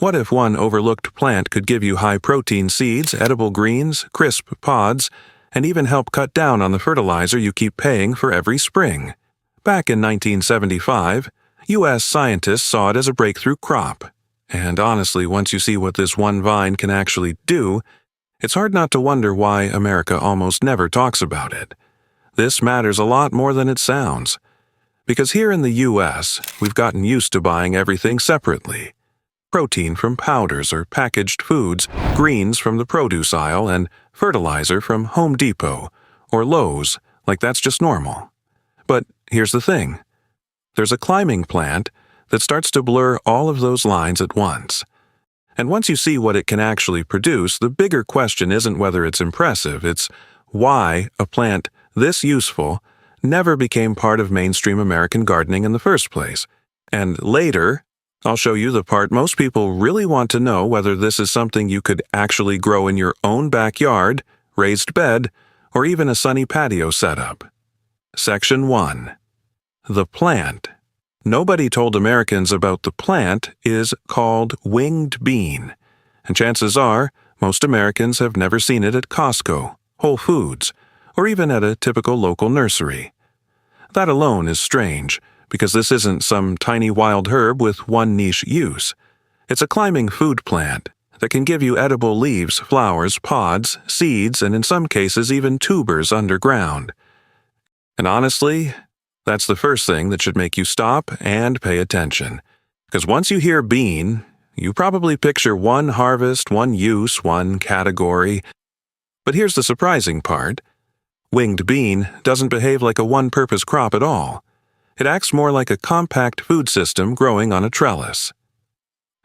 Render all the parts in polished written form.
What if one overlooked plant could give you high-protein seeds, edible greens, crisp pods, and even help cut down on the fertilizer you keep paying for every spring? Back in 1975, U.S. scientists saw it as a breakthrough crop. And honestly, once you see what this one vine can actually do, it's hard not to wonder why America almost never talks about it. This matters a lot more than it sounds. Because here in the U.S., we've gotten used to buying everything separately. Protein from powders or packaged foods, greens from the produce aisle, and fertilizer from Home Depot or Lowe's, like that's just normal. But here's the thing. There's a climbing plant that starts to blur all of those lines at once. And once you see what it can actually produce, the bigger question isn't whether it's impressive, it's why a plant this useful never became part of mainstream American gardening in the first place. And later, I'll show you the part most people really want to know, whether this is something you could actually grow in your own backyard, raised bed, or even a sunny patio setup. Section 1. The plant. Nobody told Americans about the plant is called winged bean, and chances are most Americans have never seen it at Costco, Whole Foods, or even at a typical local nursery. That alone is strange, because this isn't some tiny wild herb with one niche use. It's a climbing food plant that can give you edible leaves, flowers, pods, seeds, and in some cases even tubers underground. And honestly, that's the first thing that should make you stop and pay attention. Because once you hear bean, you probably picture one harvest, one use, one category. But here's the surprising part. Winged bean doesn't behave like a one-purpose crop at all. It acts more like a compact food system growing on a trellis.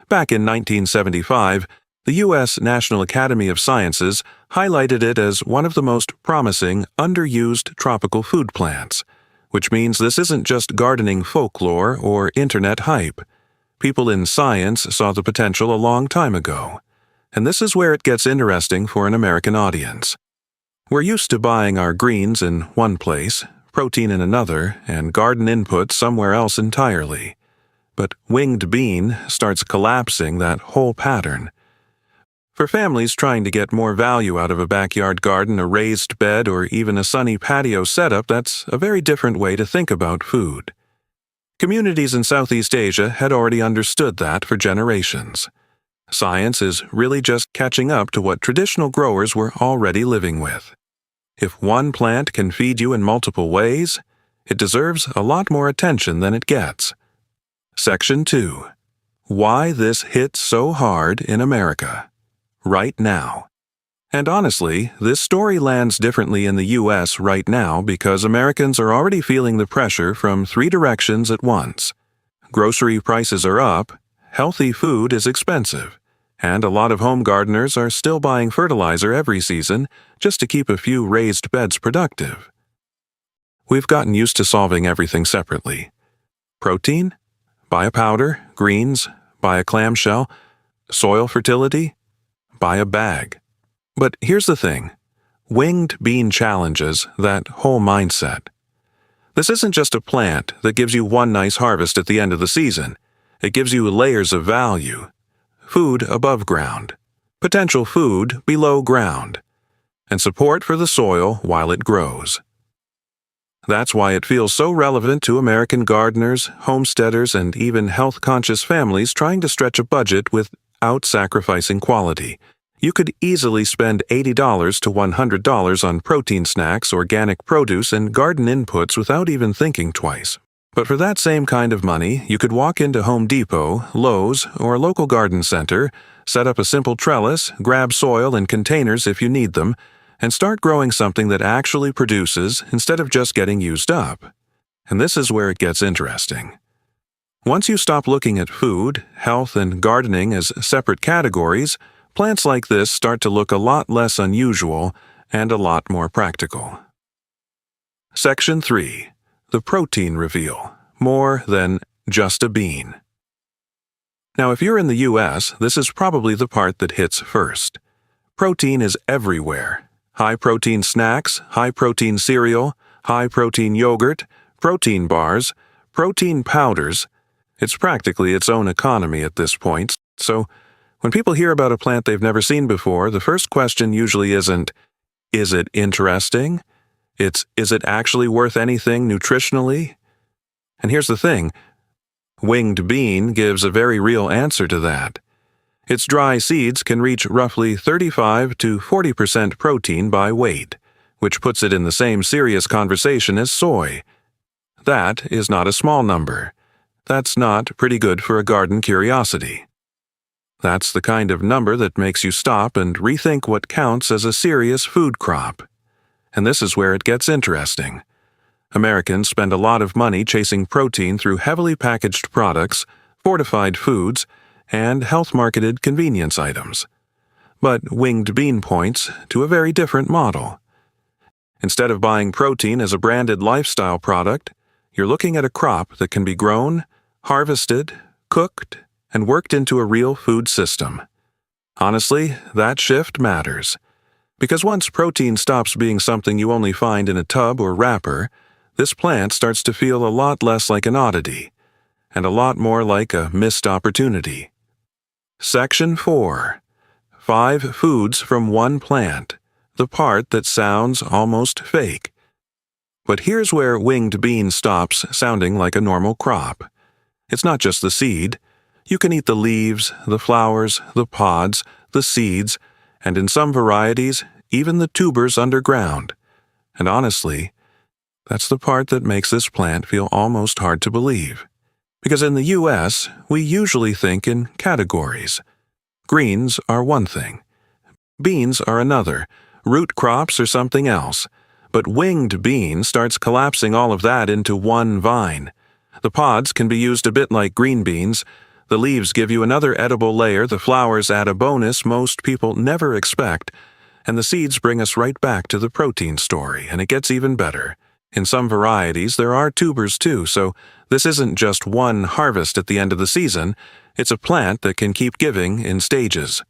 Back in 1975, the U.S. National Academy of Sciences highlighted it as one of the most promising, underused tropical food plants, which means this isn't just gardening folklore or internet hype. People in science saw the potential a long time ago. And this is where it gets interesting for an American audience. We're used to buying our greens in one place, protein in another, and garden input somewhere else entirely. But winged bean starts collapsing that whole pattern. For families trying to get more value out of a backyard garden, a raised bed, or even a sunny patio setup, that's a very different way to think about food. Communities in Southeast Asia had already understood that for generations. Science is really just catching up to what traditional growers were already living with. If one plant can feed you in multiple ways, it deserves a lot more attention than it gets. Section 2. Why this hits so hard in America. Right now. And honestly, this story lands differently in the U.S. right now because Americans are already feeling the pressure from three directions at once. Grocery prices are up, healthy food is expensive, and a lot of home gardeners are still buying fertilizer every season just to keep a few raised beds productive. We've gotten used to solving everything separately. Protein? Buy a powder. Greens? Buy a clamshell. Soil fertility? Buy a bag. But here's the thing. Winged bean challenges that whole mindset. This isn't just a plant that gives you one nice harvest at the end of the season. It gives you layers of value. Food above ground, potential food below ground, and support for the soil while it grows. That's why it feels so relevant to American gardeners, homesteaders, and even health-conscious families trying to stretch a budget without sacrificing quality. You could easily spend $80 to $100 on protein snacks, organic produce, and garden inputs without even thinking twice. But for that same kind of money, you could walk into Home Depot, Lowe's, or a local garden center, set up a simple trellis, grab soil and containers if you need them, and start growing something that actually produces instead of just getting used up. And this is where it gets interesting. Once you stop looking at food, health, and gardening as separate categories, plants like this start to look a lot less unusual and a lot more practical. Section 3. The protein reveal. More than just a bean. Now, if you're in the U.S., this is probably the part that hits first. Protein is everywhere. High-protein snacks, high-protein cereal, high-protein yogurt, protein bars, protein powders. It's practically its own economy at this point, so When people hear about a plant they've never seen before, the first question usually isn't, is it interesting? It's, is it actually worth anything nutritionally? And here's the thing, winged bean gives a very real answer to that. Its dry seeds can reach roughly 35 to 40% protein by weight, which puts it in the same serious conversation as soy. That is not a small number. That's not pretty good for a garden curiosity. That's the kind of number that makes you stop and rethink what counts as a serious food crop. And this is where it gets interesting. Americans spend a lot of money chasing protein through heavily packaged products, fortified foods, and health-marketed convenience items. But winged bean points to a very different model. Instead of buying protein as a branded lifestyle product, you're looking at a crop that can be grown, harvested, cooked, and worked into a real food system. Honestly, that shift matters. Because once protein stops being something you only find in a tub or wrapper, this plant starts to feel a lot less like an oddity, and a lot more like a missed opportunity. Section 4. 5 foods from one plant, the part that sounds almost fake. But here's where winged bean stops sounding like a normal crop. It's not just the seed. You can eat the leaves, the flowers, the pods, the seeds, and in some varieties, even the tubers underground. And honestly, that's the part that makes this plant feel almost hard to believe. Because in the U.S., we usually think in categories. Greens are one thing. Beans are another. Root crops are something else. But winged bean starts collapsing all of that into one vine. The pods can be used a bit like green beans. The leaves give you another edible layer, the flowers add a bonus most people never expect, and the seeds bring us right back to the protein story, and it gets even better. In some varieties, there are tubers too, so this isn't just one harvest at the end of the season, it's a plant that can keep giving in stages.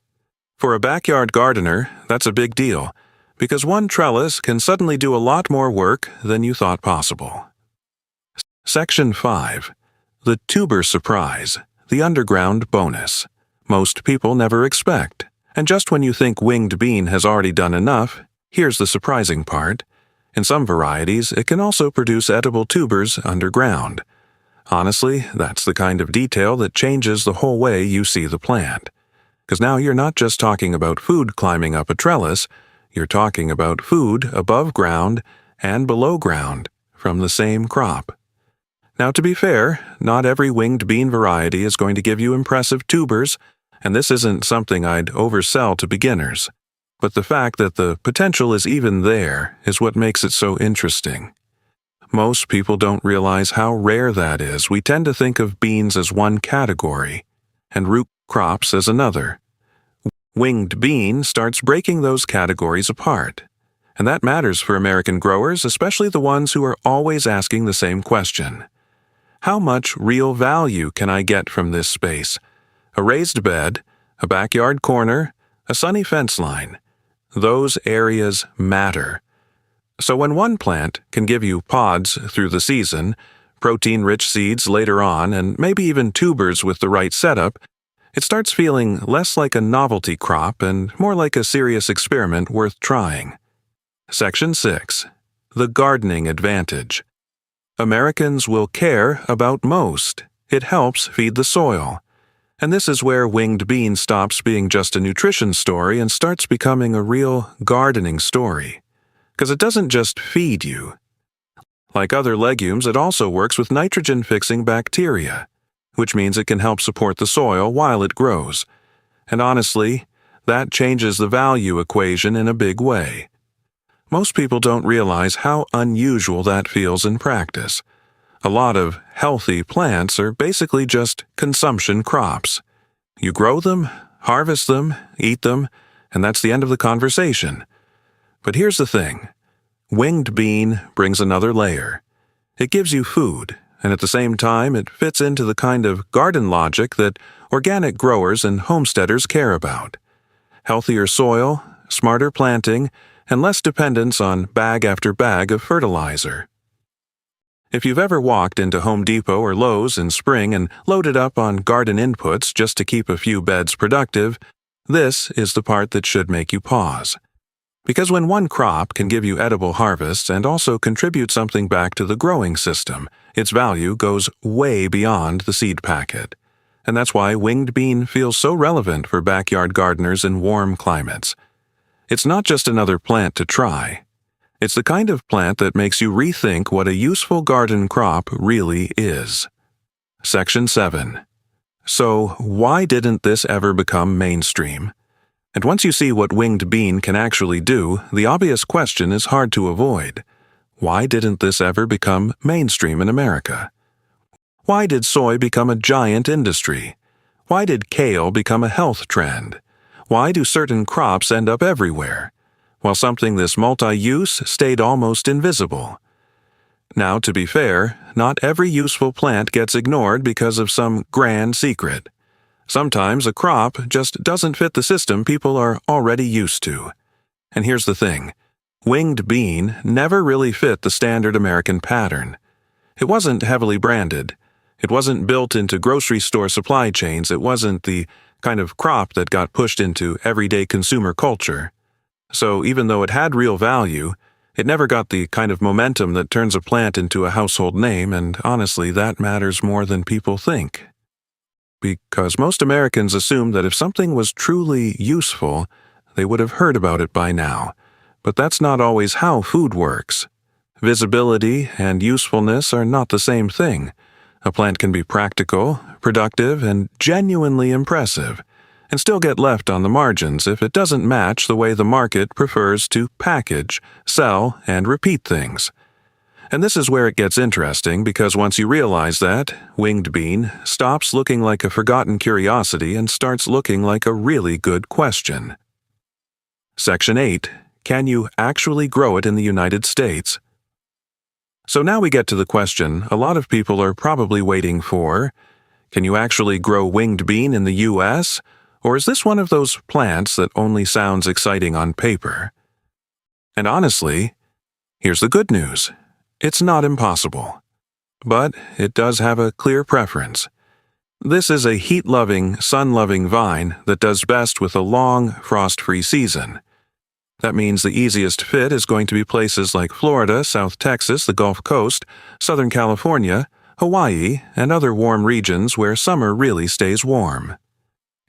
For a backyard gardener, that's a big deal, because one trellis can suddenly do a lot more work than you thought possible. Section 5. The tuber surprise, the underground bonus. Most people never expect. And just when you think winged bean has already done enough, here's the surprising part. In some varieties, it can also produce edible tubers underground. Honestly, that's the kind of detail that changes the whole way you see the plant. Because now you're not just talking about food climbing up a trellis, you're talking about food above ground and below ground from the same crop. Now, to be fair, not every winged bean variety is going to give you impressive tubers, and this isn't something I'd oversell to beginners. But the fact that the potential is even there is what makes it so interesting. Most people don't realize how rare that is. We tend to think of beans as one category, and root crops as another. Winged bean starts breaking those categories apart. And that matters for American growers, especially the ones who are always asking the same question. How much real value can I get from this space? A raised bed, a backyard corner, a sunny fence line. Those areas matter. So when one plant can give you pods through the season, protein-rich seeds later on, and maybe even tubers with the right setup, it starts feeling less like a novelty crop and more like a serious experiment worth trying. Section 6. The gardening advantage. Americans will care about most. It helps feed the soil. And this is where winged bean stops being just a nutrition story and starts becoming a real gardening story. Because it doesn't just feed you. Like other legumes, it also works with nitrogen-fixing bacteria, which means it can help support the soil while it grows. And honestly, that changes the value equation in a big way. Most people don't realize how unusual that feels in practice. A lot of healthy plants are basically just consumption crops. You grow them, harvest them, eat them, and that's the end of the conversation. But here's the thing. Winged bean brings another layer. It gives you food, and at the same time it fits into the kind of garden logic that organic growers and homesteaders care about. Healthier soil, smarter planting, and less dependence on bag after bag of fertilizer. If you've ever walked into Home Depot or Lowe's in spring and loaded up on garden inputs just to keep a few beds productive, this is the part that should make you pause. Because when one crop can give you edible harvests and also contribute something back to the growing system, its value goes way beyond the seed packet. And that's why winged bean feels so relevant for backyard gardeners in warm climates. It's not just another plant to try. It's the kind of plant that makes you rethink what a useful garden crop really is. Section 7. So, why didn't this ever become mainstream? And once you see what winged bean can actually do, the obvious question is hard to avoid. Why didn't this ever become mainstream in America? Why did soy become a giant industry? Why did kale become a health trend? Why do certain crops end up everywhere, while something this multi-use stayed almost invisible? Now, to be fair, not every useful plant gets ignored because of some grand secret. Sometimes a crop just doesn't fit the system people are already used to. And here's the thing. Winged bean never really fit the standard American pattern. It wasn't heavily branded. It wasn't built into grocery store supply chains. It wasn't the kind of crop that got pushed into everyday consumer culture. So even though it had real value, it never got the kind of momentum that turns a plant into a household name, and honestly, that matters more than people think. Because most Americans assume that if something was truly useful, they would have heard about it by now. But that's not always how food works. Visibility and usefulness are not the same thing. A plant can be practical, productive, and genuinely impressive, and still get left on the margins if it doesn't match the way the market prefers to package, sell, and repeat things. And this is where it gets interesting, because once you realize that, winged bean stops looking like a forgotten curiosity and starts looking like a really good question. Section 8. Can you actually grow it in the United States? So now we get to the question a lot of people are probably waiting for. Can you actually grow winged bean in the U.S.? Or is this one of those plants that only sounds exciting on paper? And honestly, here's the good news. It's not impossible. But it does have a clear preference. This is a heat-loving, sun-loving vine that does best with a long, frost-free season. That means the easiest fit is going to be places like Florida, South Texas, the Gulf Coast, Southern California, Hawaii, and other warm regions where summer really stays warm.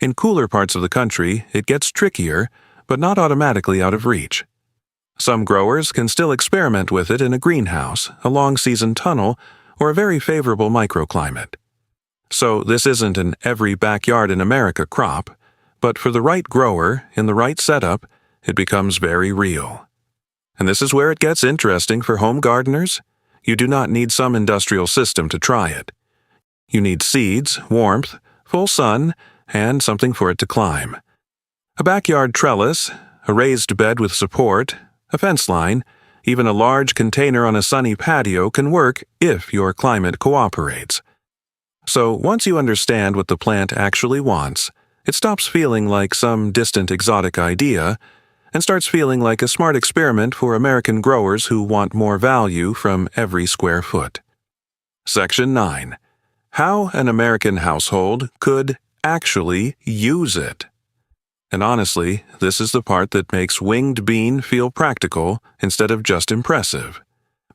In cooler parts of the country, it gets trickier, but not automatically out of reach. Some growers can still experiment with it in a greenhouse, a long-season tunnel, or a very favorable microclimate. So this isn't an every backyard in America crop, but for the right grower, in the right setup, it becomes very real. And this is where it gets interesting for home gardeners. You do not need some industrial system to try it. You need seeds, warmth, full sun, and something for it to climb. A backyard trellis, a raised bed with support, a fence line, even a large container on a sunny patio can work if your climate cooperates. So once you understand what the plant actually wants, it stops feeling like some distant exotic idea and starts feeling like a smart experiment for American growers who want more value from every square foot. Section 9. How an American household could actually use it. And honestly, this is the part that makes winged bean feel practical instead of just impressive.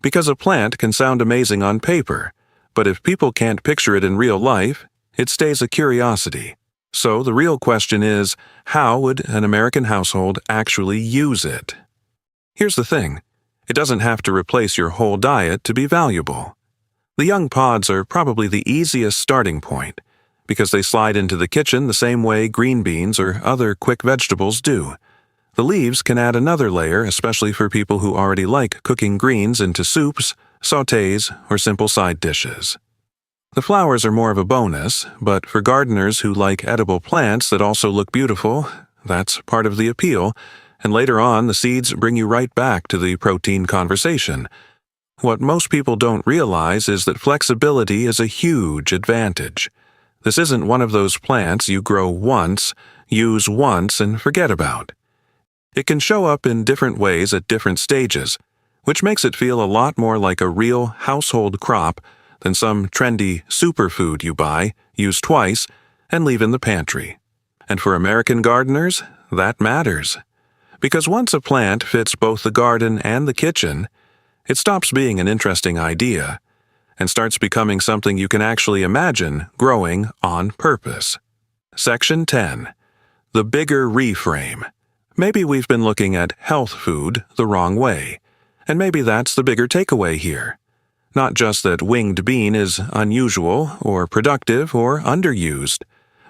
Because a plant can sound amazing on paper, but if people can't picture it in real life, it stays a curiosity. So the real question is, how would an American household actually use it? Here's the thing. It doesn't have to replace your whole diet to be valuable. The young pods are probably the easiest starting point, because they slide into the kitchen the same way green beans or other quick vegetables do. The leaves can add another layer, especially for people who already like cooking greens into soups, sautés, or simple side dishes. The flowers are more of a bonus, but for gardeners who like edible plants that also look beautiful, that's part of the appeal, and later on the seeds bring you right back to the protein conversation. What most people don't realize is that flexibility is a huge advantage. This isn't one of those plants you grow once, use once, and forget about. It can show up in different ways at different stages, which makes it feel a lot more like a real household crop than some trendy superfood you buy, use twice, and leave in the pantry. And for American gardeners, that matters. Because once a plant fits both the garden and the kitchen, it stops being an interesting idea and starts becoming something you can actually imagine growing on purpose. Section 10. The bigger reframe. Maybe we've been looking at health food the wrong way, and maybe that's the bigger takeaway here. Not just that winged bean is unusual or productive or underused,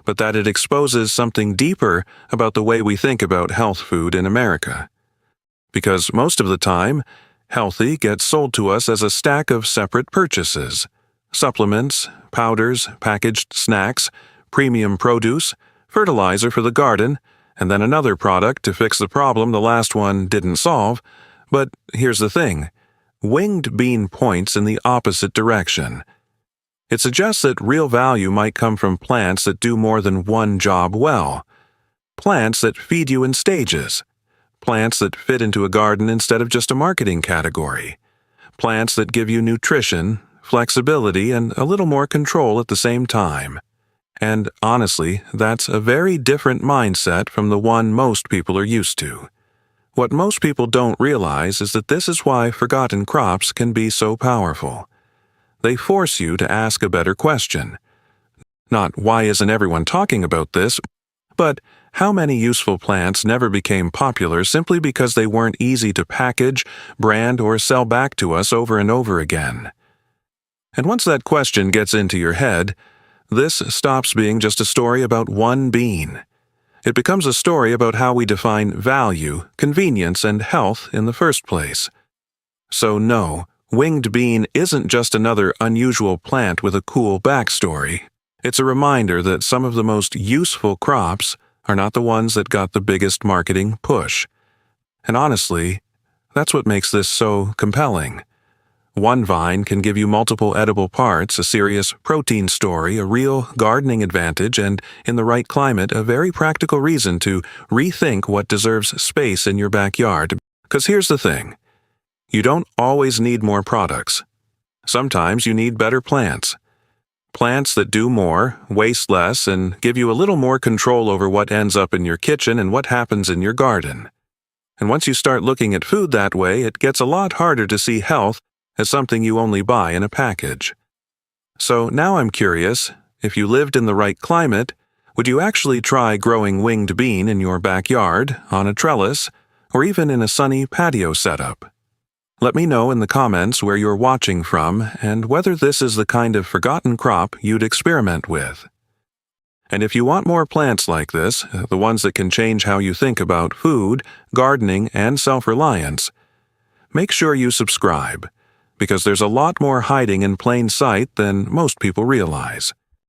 but that it exposes something deeper about the way we think about health food in America. Because most of the time, healthy gets sold to us as a stack of separate purchases: supplements, powders, packaged snacks, premium produce, fertilizer for the garden, and then another product to fix the problem the last one didn't solve. But here's the thing. Winged bean points in the opposite direction. It suggests that real value might come from plants that do more than one job well. Plants that feed you in stages. Plants that fit into a garden instead of just a marketing category. Plants that give you nutrition, flexibility, and a little more control at the same time. And honestly, that's a very different mindset from the one most people are used to. What most people don't realize is that this is why forgotten crops can be so powerful. They force you to ask a better question. Not why isn't everyone talking about this, but how many useful plants never became popular simply because they weren't easy to package, brand, or sell back to us over and over again. And once that question gets into your head, this stops being just a story about one bean. It becomes a story about how we define value, convenience, and health in the first place. So no, winged bean isn't just another unusual plant with a cool backstory. It's a reminder that some of the most useful crops are not the ones that got the biggest marketing push. And honestly, that's what makes this so compelling. One vine can give you multiple edible parts, a serious protein story, a real gardening advantage, and, in the right climate, a very practical reason to rethink what deserves space in your backyard. Because here's the thing. You don't always need more products. Sometimes you need better plants. Plants that do more, waste less, and give you a little more control over what ends up in your kitchen and what happens in your garden. And once you start looking at food that way, it gets a lot harder to see health as something you only buy in a package. So now I'm curious, if you lived in the right climate, would you actually try growing winged bean in your backyard, on a trellis, or even in a sunny patio setup? Let me know in the comments where you're watching from and whether this is the kind of forgotten crop you'd experiment with. And if you want more plants like this, the ones that can change how you think about food, gardening, and self-reliance, make sure you subscribe, because there's a lot more hiding in plain sight than most people realize.